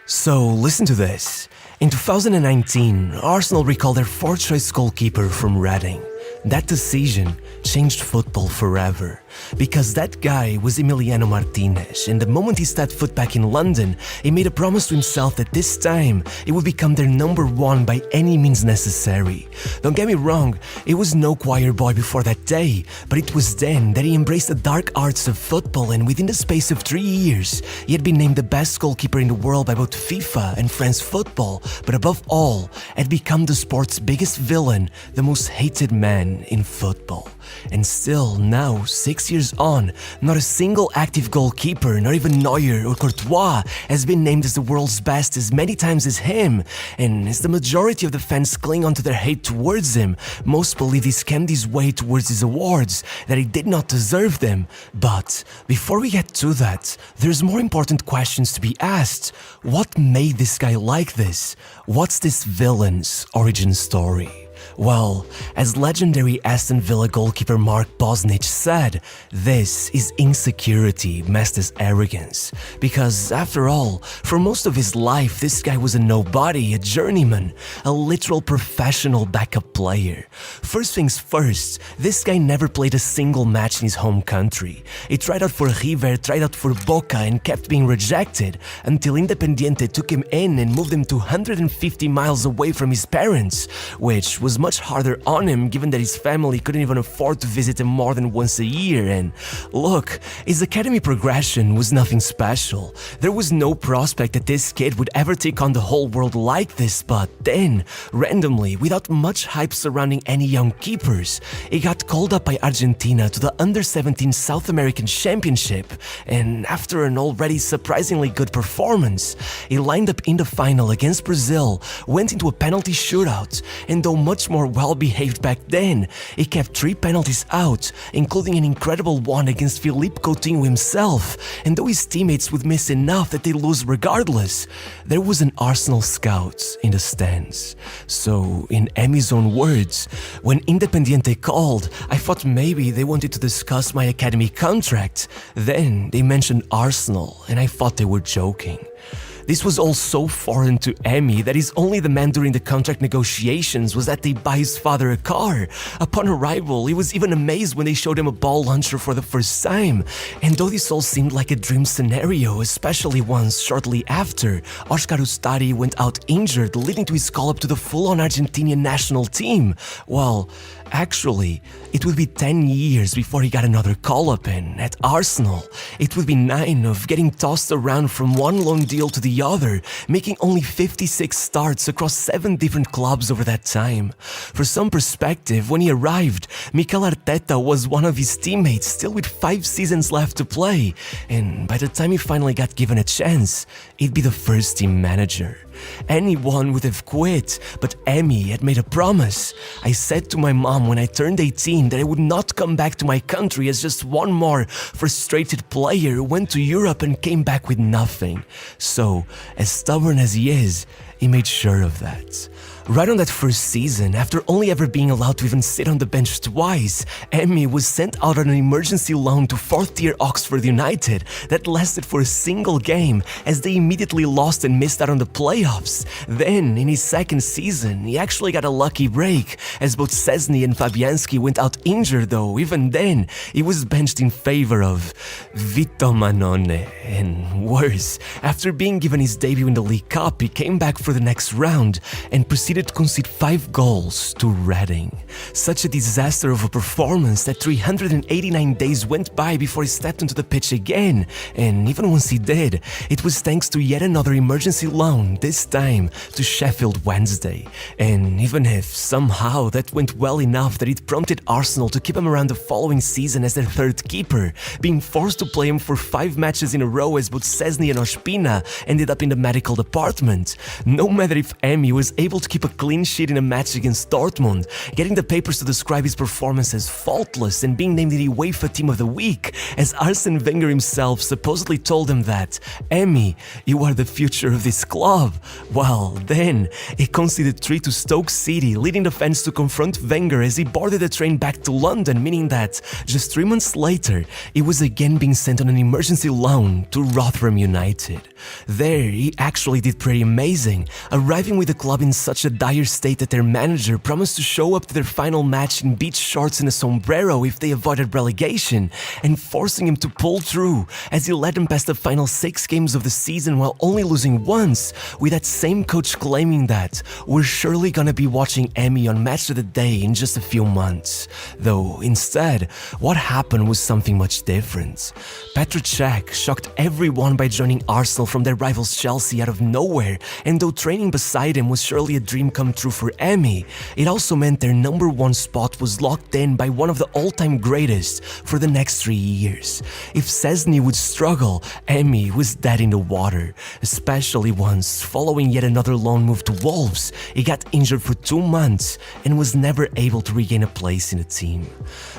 So listen to this. In 2019, Arsenal recalled their fourth-choice goalkeeper from Reading. That decision changed football forever, because that guy was Emiliano Martínez, and the moment he stepped foot back in London, he made a promise to himself that this time it would become their number one by any means necessary. Don't get me wrong, he was no choir boy before that day, but it was then that he embraced the dark arts of football, and within the space of 3 years, he had been named the best goalkeeper in the world by both FIFA and France Football, but above all, had become the sport's biggest villain, the most hated man in football. And still, now, 6 years on, not a single active goalkeeper, not even Neuer or Courtois, has been named as the world's best as many times as him. And as the majority of the fans cling onto their hate towards him, most believe he scammed his way towards his awards, that he did not deserve them. But before we get to that, there's more important questions to be asked. What made this guy like this? What's this villain's origin story? Well, as legendary Aston Villa goalkeeper Mark Bosnich said, this is insecurity masked as arrogance. Because after all, for most of his life, this guy was a nobody, a journeyman, a literal professional backup player. First things first, this guy never played a single match in his home country. He tried out for River, tried out for Boca, and kept being rejected, until Independiente took him in and moved him to 150 miles away from his parents, which was much harder on him given that his family couldn't even afford to visit him more than once a year. And look, his academy progression was nothing special. There was no prospect that this kid would ever take on the whole world like this, but then, randomly, without much hype surrounding any young keepers, he got called up by Argentina to the Under-17 South American Championship, and after an already surprisingly good performance, he lined up in the final against Brazil, went into a penalty shootout, and though much more well-behaved back then, he kept 3 penalties out, including an incredible one against Philippe Coutinho himself, and though his teammates would miss enough that they lose regardless, there was an Arsenal scout in the stands. So, in Emi's own words, when Independiente called, I thought maybe they wanted to discuss my academy contract. Then they mentioned Arsenal, and I thought they were joking. This was all so foreign to Emi that his only demand during the contract negotiations was that they buy his father a car. Upon arrival, he was even amazed when they showed him a ball launcher for the first time. And though this all seemed like a dream scenario, especially once shortly after, Oscar Ustari went out injured, leading to his call-up to the full-on Argentinian national team, well, actually, it would be 10 years before he got another call-up in. At Arsenal, it would be 9 of getting tossed around from one loan deal to the other, making only 56 starts across 7 different clubs over that time. For some perspective, when he arrived, Mikel Arteta was one of his teammates, still with 5 seasons left to play, and by the time he finally got given a chance, he'd be the first team manager. Anyone would have quit, but Emi had made a promise. I said to my mom when I turned 18 that I would not come back to my country as just one more frustrated player who went to Europe and came back with nothing. So, as stubborn as he is, he made sure of that. Right on that first season, after only ever being allowed to even sit on the bench twice, Emi was sent out on an emergency loan to 4th-tier Oxford United that lasted for a single game as they immediately lost and missed out on the playoffs. Then, in his second season, he actually got a lucky break, as both Szczesny and Fabianski went out injured, though even then, he was benched in favor of Vito Manone. And worse, after being given his debut in the League Cup, he came back for the next round and proceeded to concede 5 goals to Reading. Such a disaster of a performance that 389 days went by before he stepped onto the pitch again, and even once he did, it was thanks to yet another emergency loan, this time to Sheffield Wednesday. And even if somehow that went well enough that it prompted Arsenal to keep him around the following season as their 3rd keeper, being forced to play him for 5 matches in a row as both Szczesny and Ospina ended up in the medical department, no matter if Emi was able to keep a clean sheet in a match against Dortmund, getting the papers to describe his performance as faultless and being named the UEFA Team of the Week, as Arsene Wenger himself supposedly told him that, Emi, you are the future of this club. Well, then, he conceded 3 to Stoke City, leading the fans to confront Wenger as he boarded the train back to London, meaning that just 3 months later, he was again being sent on an emergency loan to Rotherham United. There, he actually did pretty amazing, arriving with the club in such a dire state that their manager promised to show up to their final match in beach shorts and a sombrero if they avoided relegation, and forcing him to pull through as he led them past the final 6 games of the season while only losing once, with that same coach claiming that we're surely gonna be watching Emmy on Match of the Day in just a few months. Though instead, what happened was something much different. Petr Cech shocked everyone by joining Arsenal from their rivals Chelsea out of nowhere, and though training beside him was surely a dream come true for Emmy, it also meant their number 1 spot was locked in by one of the all-time greatest for the next 3 years. If Szczesny would struggle, Emmy was dead in the water, especially once, following yet another loan move to Wolves, he got injured for 2 months and was never able to regain a place in the team.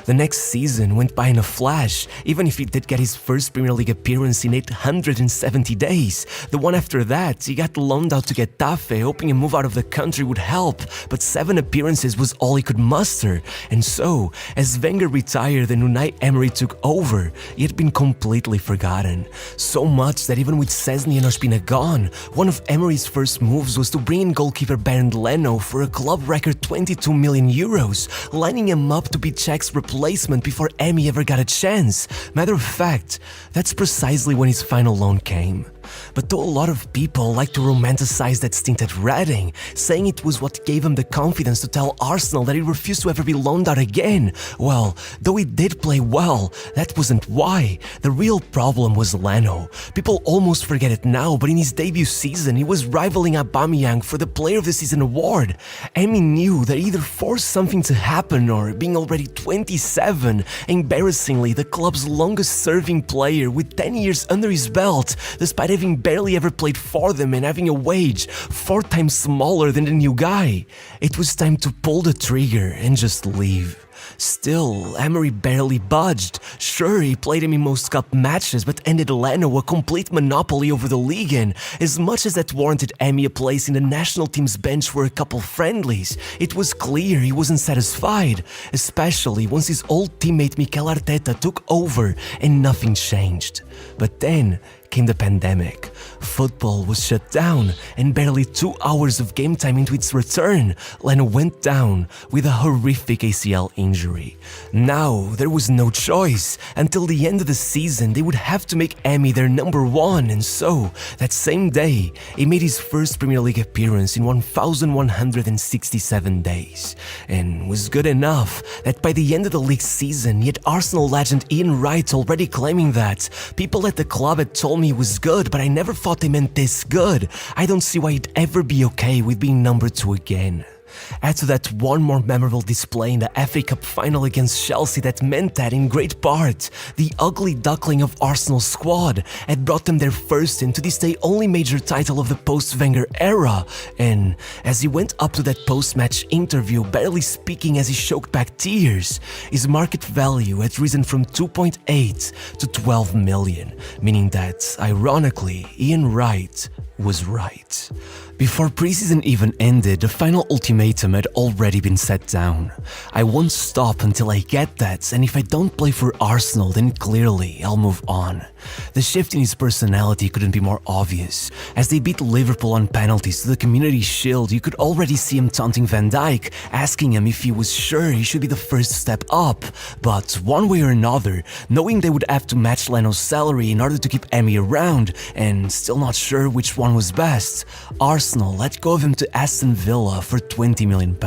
The next season went by in a flash, even if he did get his first Premier League appearance in 870 days. The one after that, he got loaned out to Getafe, hoping a move out of the country would help, but 7 appearances was all he could muster. And so, as Wenger retired and Unai Emery took over, he had been completely forgotten. So much that even with Szczesny and Ospina gone, one of Emery's first moves was to bring in goalkeeper Bernd Leno for a club record 22 million euros, lining him up to be Cech's replacement before Emmy ever got a chance. Matter of fact, that's precisely when his final loan came. But though a lot of people like to romanticize that stint at Reading, saying it was what gave him the confidence to tell Arsenal that he refused to ever be loaned out again, well, though he did play well, that wasn't why. The real problem was Leno. People almost forget it now, but in his debut season, he was rivaling Aubameyang for the Player of the Season award. Emmy knew that either forced something to happen or, being already 27, embarrassingly the club's longest-serving player with 10 years under his belt, despite having barely ever played for them and having a wage 4 times smaller than the new guy. It was time to pull the trigger and just leave. Still, Emery barely budged. Sure, he played him in most cup matches, but ended Leno a complete monopoly over the league, and as much as that warranted Emmy a place in the national team's bench for a couple friendlies, it was clear he wasn't satisfied, especially once his old teammate Mikel Arteta took over and nothing changed. But then came the pandemic. Football was shut down, and barely 2 hours of game time into its return, Leno went down with a horrific ACL injury. Now, there was no choice. Until the end of the season, they would have to make Emmy their number 1, and so, that same day, he made his first Premier League appearance in 1,167 days, and was good enough that by the end of the league season, yet Arsenal legend Ian Wright already claiming that people at the club had told me he was good, but I never thought they meant this good. I don't see why he'd ever be okay with being number 2 again. Add to that one more memorable display in the FA Cup final against Chelsea that meant that, in great part, the ugly duckling of Arsenal's squad had brought them their first and to this day only major title of the post-Wenger era, and as he went up to that post-match interview barely speaking as he choked back tears, his market value had risen from 2.8 to 12 million, meaning that, ironically, Ian Wright was right. Before preseason even ended, the final ultimatum had already been set down. I won't stop until I get that, and if I don't play for Arsenal, then clearly I'll move on. The shift in his personality couldn't be more obvious. As they beat Liverpool on penalties to the Community Shield, you could already see him taunting Van Dijk, asking him if he was sure he should be the first step up. But one way or another, knowing they would have to match Leno's salary in order to keep Emmy around, and still not sure which one was best, Arsenal let go of him to Aston Villa for £20 million.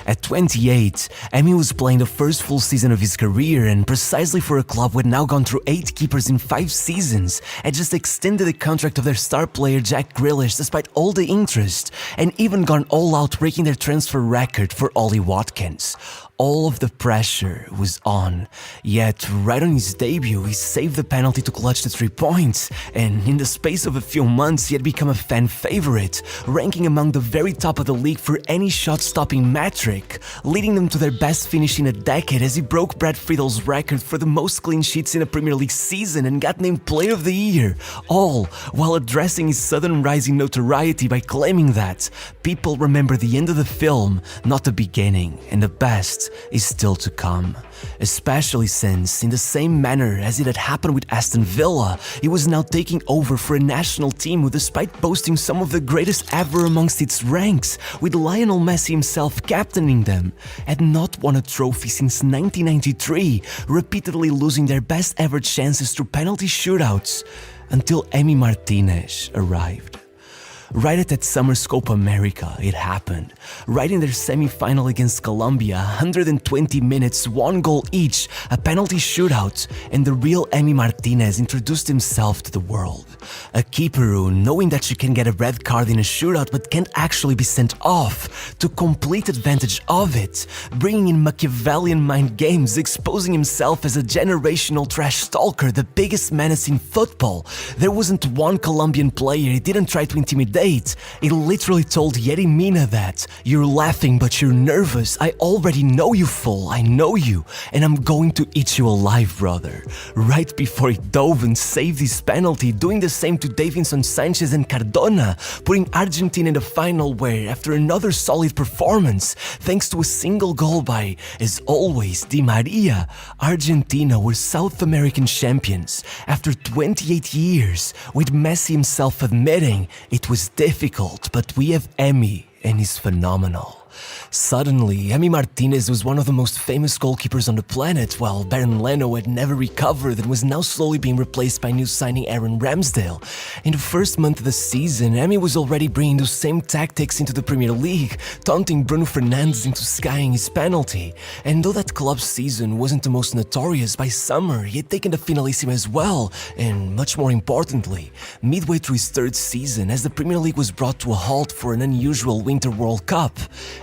At 28, Emmy was playing the first full season of his career, and precisely for a club who had now gone through 8 keepers in 5 seasons, had just extended the contract of their star player Jack Grealish despite all the interest, and even gone all out breaking their transfer record for Ollie Watkins. all of the pressure was on. Yet, right on his debut, he saved the penalty to clutch the 3 points, and in the space of a few months, he had become a fan favorite, ranking among the very top of the league for any shot-stopping metric, leading them to their best finish in a decade as he broke Brad Friedel's record for the most clean sheets in a Premier League season and got named Player of the Year, all while addressing his sudden rise in notoriety by claiming that people remember the end of the film, not the beginning, and the best is still to come. Especially since, in the same manner as it had happened with Aston Villa, he was now taking over for a national team who, despite boasting some of the greatest ever amongst its ranks, with Lionel Messi himself captaining them, had not won a trophy since 1993, repeatedly losing their best ever chances through penalty shootouts, until Emiliano Martínez arrived. Right at that summer's Copa America, it happened. Right in their semi-final against Colombia, 120 minutes, 1 goal each, a penalty shootout, and the real Emiliano Martínez introduced himself to the world. A keeper who, knowing that you can get a red card in a shootout but can't actually be sent off, took complete advantage of it, bringing in Machiavellian mind games, exposing himself as a generational trash stalker, the biggest menace in football. There wasn't one Colombian player he didn't try to intimidate. He literally told Yerry Mina that, "You're laughing but you're nervous, I already know you fool, I know you, and I'm going to eat you alive, brother." Right before he dove and saved his penalty, doing the same to Davinson Sanchez and Cardona, putting Argentina in the final where, after another solid performance, thanks to a single goal by, as always, Di Maria, Argentina were South American champions after 28 years, with Messi himself admitting it was difficult, but we have Emmy and he's phenomenal. Suddenly, Emiliano Martínez was one of the most famous goalkeepers on the planet, while Baron Leno had never recovered and was now slowly being replaced by new signing Aaron Ramsdale. In the first month of the season, Emmy was already bringing those same tactics into the Premier League, taunting Bruno Fernandes into skying his penalty. And though that club's season wasn't the most notorious, by summer he had taken the Finalissima as well, and much more importantly, midway through his 3rd season, as the Premier League was brought to a halt for an unusual Winter World Cup,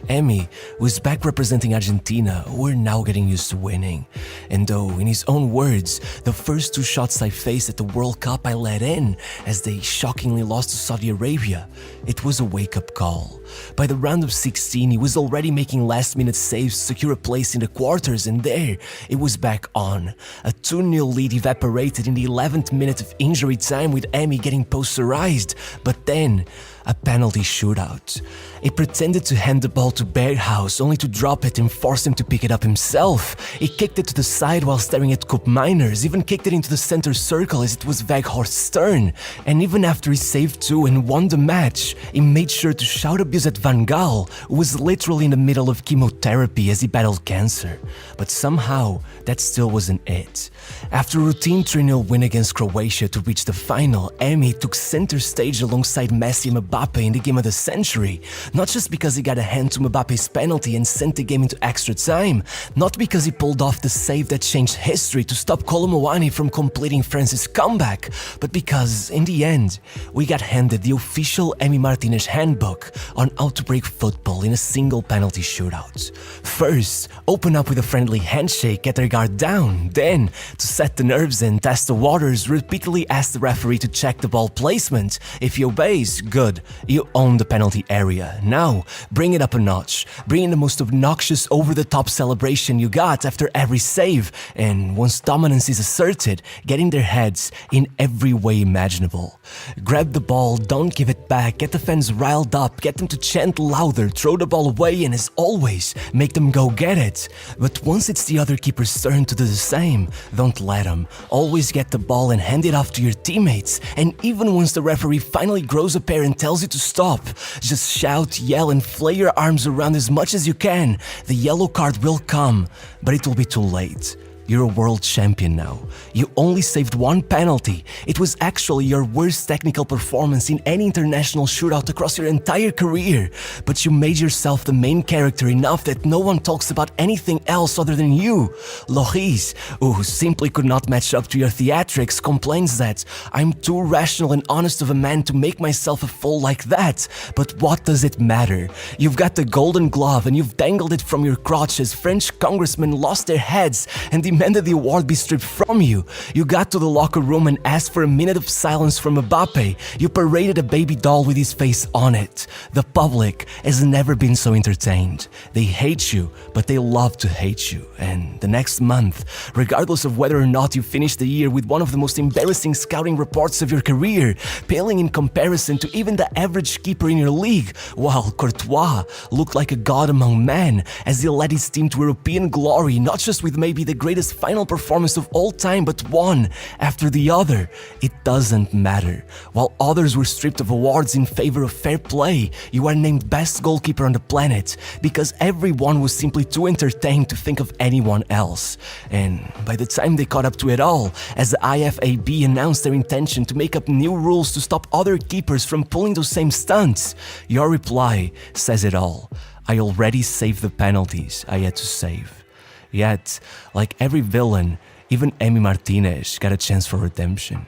Emmy was back representing Argentina, who were now getting used to winning. And though, in his own words, the first 2 shots I faced at the World Cup I let in, as they shockingly lost to Saudi Arabia, it was a wake-up call. By the round of 16, he was already making last-minute saves to secure a place in the quarters, and there, it was back on. A 2-0 lead evaporated in the 11th minute of injury time, with Emmy getting posterized, but then, a penalty shootout. He pretended to hand the ball to Berghaus, only to drop it and force him to pick it up himself. He kicked it to the side while staring at Koop Meiners, even kicked it into the center circle as it was Weghorst's turn. And even after he saved 2 and won the match, he made sure to shout abuse at Van Gaal, who was literally in the middle of chemotherapy as he battled cancer. But somehow, that still wasn't it. After a routine 3-0 win against Croatia to reach the final, Emmy took center stage alongside Messi and Mbappe in the game of the century. Not just because he got a hand to Mbappe's penalty and sent the game into extra time, not because he pulled off the save that changed history to stop Kolo Muani from completing France's comeback, but because, in the end, we got handed the official Emiliano Martínez handbook on how to break football in a single penalty shootout. First, open up with a friendly handshake, get their guard down, then, to set the nerves and test the waters, repeatedly ask the referee to check the ball placement. If he obeys, good, you own the penalty area. Now, bring it up a notch. Bring in the most obnoxious, over-the-top celebration you got after every save, and once dominance is asserted, get in their heads in every way imaginable. Grab the ball, don't give it back, get the fans riled up, get them to chant louder, throw the ball away, and as always, make them go get it. But once it's the other keeper's turn to do the same, don't let them. Always get the ball and hand it off to your teammates, and even once the referee finally grows a pair and tells you to stop, just shout, yell, and flay your arms around as much as you can. The yellow card will come, but it will be too late. You're a world champion now. You only saved one penalty. It was actually your worst technical performance in any international shootout across your entire career. But you made yourself the main character enough that no one talks about anything else other than you. Loris, who simply could not match up to your theatrics, complains that I'm too rational and honest of a man to make myself a fool like that. But what does it matter? You've got the golden glove and you've dangled it from your crotch as French congressmen lost their heads and demanded the award be stripped from you. You got to the locker room and asked for a minute of silence from Mbappe. You paraded a baby doll with his face on it. The public has never been so entertained. They hate you, but they love to hate you. And the next month, regardless of whether or not you finish the year with one of the most embarrassing scouting reports of your career, paling in comparison to even the average keeper in your league, while Courtois looked like a god among men as he led his team to European glory, not just with maybe the greatest final performance of all time, but one after the other. It doesn't matter. While others were stripped of awards in favor of fair play, you are named best goalkeeper on the planet because everyone was simply too entertained to think of anyone else. And by the time they caught up to it all, as the IFAB announced their intention to make up new rules to stop other keepers from pulling those same stunts, your reply says it all. I already saved the penalties I had to save. Yet, like every villain, even Emiliano Martínez got a chance for redemption.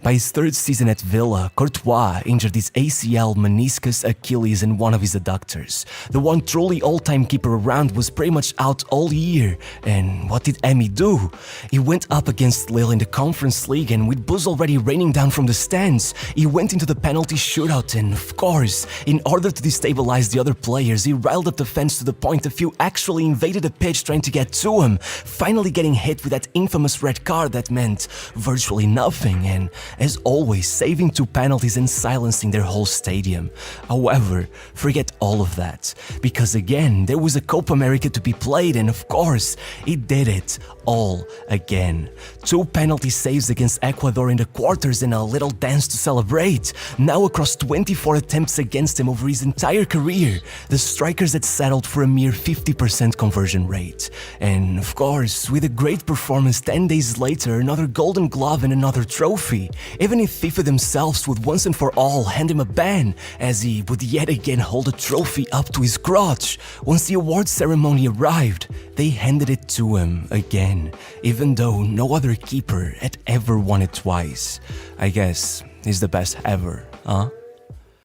By his third season at Villa, Courtois injured his ACL, meniscus, Achilles, and one of his adductors. The one truly all-time keeper around was pretty much out all year. And what did Emi do? He went up against Lille in the Conference League, and with buzz already raining down from the stands, he went into the penalty shootout, and of course, in order to destabilize the other players, he riled up the fans to the point a few actually invaded the pitch trying to get to him, finally getting hit with that infamous red card that meant virtually nothing, and as always, saving 2 penalties and silencing their whole stadium. However, forget all of that, because again, there was a Copa America to be played, and of course, he did it all again. 2 penalty saves against Ecuador in the quarters and a little dance to celebrate. Now across 24 attempts against him over his entire career, the strikers had settled for a mere 50% conversion rate. And of course, with a great performance 10 days later, another golden glove and another trophy. Even if FIFA themselves would once and for all hand him a ban, as he would yet again hold a trophy up to his crotch. Once the award ceremony arrived, they handed it to him again, even though no other keeper had ever won it twice. I guess he's the best ever, huh?